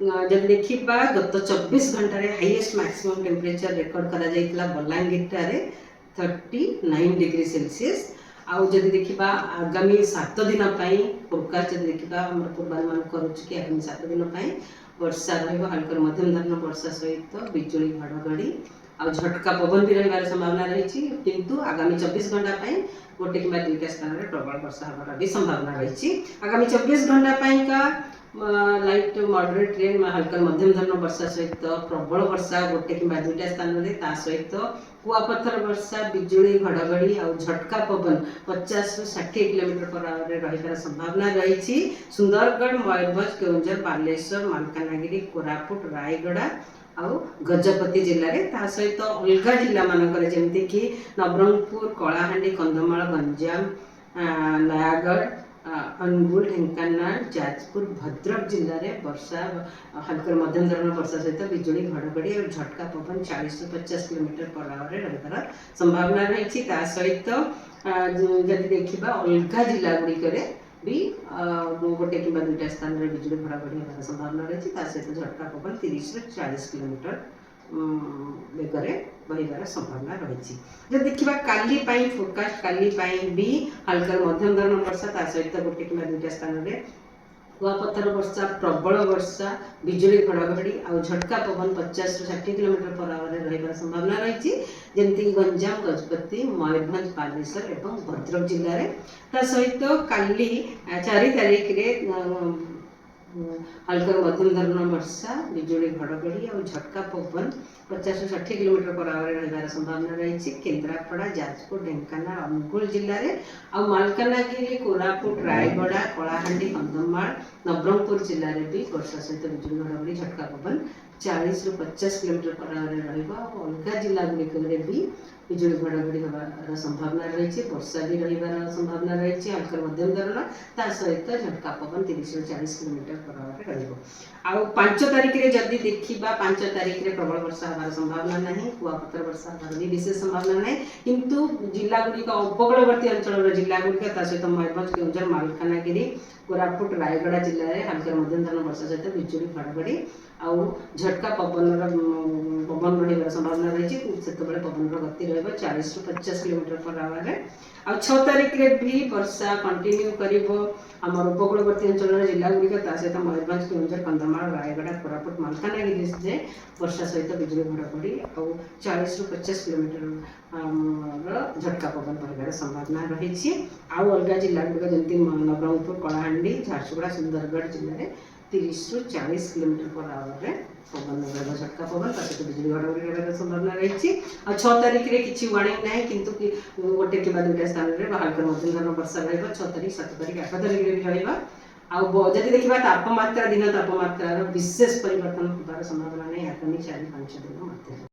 जब देखा गत 24 घंटे हाईएस्ट मैक्सिमम टेम्परेचर रेकर्ड करा बलांगीर 39 डिग्री सेल्सियस। आउ जदि देखा आगामी 7 दिन फोरकास्ट जब देखा पूर्वानुमान करुच्च कि आगामी 7 दिन वर्षा हल्का मध्यम धरण वर्षा सहित बिजुली घड़घड़ी आ झटका पवन भी रही संभावना रही किंतु आगामी 24 घंटा गोटे कि दुईटा स्थान में प्रबल वर्षा होबार भी संभावना रही। आगामी 24 घंटा लाइट मॉडरेट रेन हल्का मध्यम धरण वर्षा सहित प्रबल वर्षा गोटे कि दुईटा स्थान में सहित कुआपथर वर्षा बिजुली घड़घड़ी और झटका पवन 50 ରୁ 60 किलोमीटर पर आवर रही संभावना रही। सुंदरगढ़ मयूरभंज केउंझर बालेश्वर मालकानगिरी कोरापुट रायगड़ा आउ गजपति जिले में सहित अलग जिला मानक जमीक नवरंगपुर कलाहांडी कंधमाल गंजाम नयागढ़ अनुगुल ढेंकानाल जाजपुर भद्रक जिले में वर्षा हल्का मध्यम धरण वर्षा सहित बिजुली घड़घड़ी और झटका पवन 40 ରୁ 50 किलोमीटर पर आवर रही संभावना रही। सहित जदि देखा अलग जिला गुड़िक भी गोटे कि दुईटा स्थान में बिजुली घड़घड़ी होबार संभावना रही। सहित झटका पवन 30 ରୁ 40 किलोमीटर बेगर बहबार संभावना रही। जब देखा काली फोरकास्ट काली भी हल्का मध्यम धरण वर्षा सहित गोटे कि दुईटा स्थान में कुआपथर वर्षा प्रबल वर्षा बिजुली घड़घड़ी और झटका पवन 50 ରୁ 60 किलोमीटर पर आवर रही संभावना रही। जमीक गंजाम गजपति मयूरभंज बालेश्वर और भद्रक जिले में सहित काली 4 तारीख हल्का मध्यम धरण वर्षा बिजुली घड़घड़ी और झटका पवन 50 ରୁ 60 किलोमीटर पर आवर रही संभावना रही। केन्द्रापड़ा जाजपुर ढेंकानाल अनुगुल जिले में और मालकानगिरी कोरापुट रायगड़ा कलाहांडी कंधमाल नवरंगपुर जिले में भी वर्षा सहित बिजुली घड़घड़ी झटका पवन 40 ରୁ 50 किलोमीटर पर आवर रही। अलग जिला गुड़िक भी बिजुली घड़घड़ी होबार संभावना रही। वर्षा भी रही संभावना रही हल्का मध्यम धरण सहित झटका पवन 30 ରୁ 40 किलोमीटर पर आवर रही। 5 तारीख में जदि देखा 5 तारीख में प्रबल वर्षा होबार संभावना नहीं कुआपथर वर्षा होबार भी विशेष संभावना नहीं किंतु जिला गुड़िक उपकूलवर्ती अंचल जिला गुड़िक सहित मयूरभंज केउंझर मालकानगिरी कोरापुट रायगड़ा जिले में हल्का मध्यम धरण वर्षा सहित बिजुली घड़घड़ी आउ झटका पवन रही संभावना रही। से पवन गति रही 40 ରୁ 50 किलोमीटर पर आवर। 6 तारीख में भी वर्षा कंटिन्यू कर उपकूलवर्ती अंचल जिला गुड़िक सहित मयूरभंज केउंझर कंधमाल रायगड़ा कोरापुट मालकानगिरी से वर्षा सहित बिजुली घड़घड़ी और 40 ରୁ 50 किलोमीटर झटका पवन रही संभावना रही। अलग जिला गुड़िक जमी नवरंगपुर कलाहांडी झारसुगुड़ा सुंदरगढ़ जिले में 30 ରୁ 40 किलोमीटर पर आवर पवन झटका पवन सहित बिजुली घड़घड़ी रही संभावना रही। 6 तारीख में किसी वार्निंग ना किंतु गोटे कि दुईटा स्थान में हल्का मध्यम धरण वर्षा रही 6 तारीख 7 तारीख 8 तारीख में भी रही। जब देखा तापमात्रा दिन तापमात्रा विशेष परिवर्तन होबार संभावना नहीं आगामी 4-5 दिन मध्य।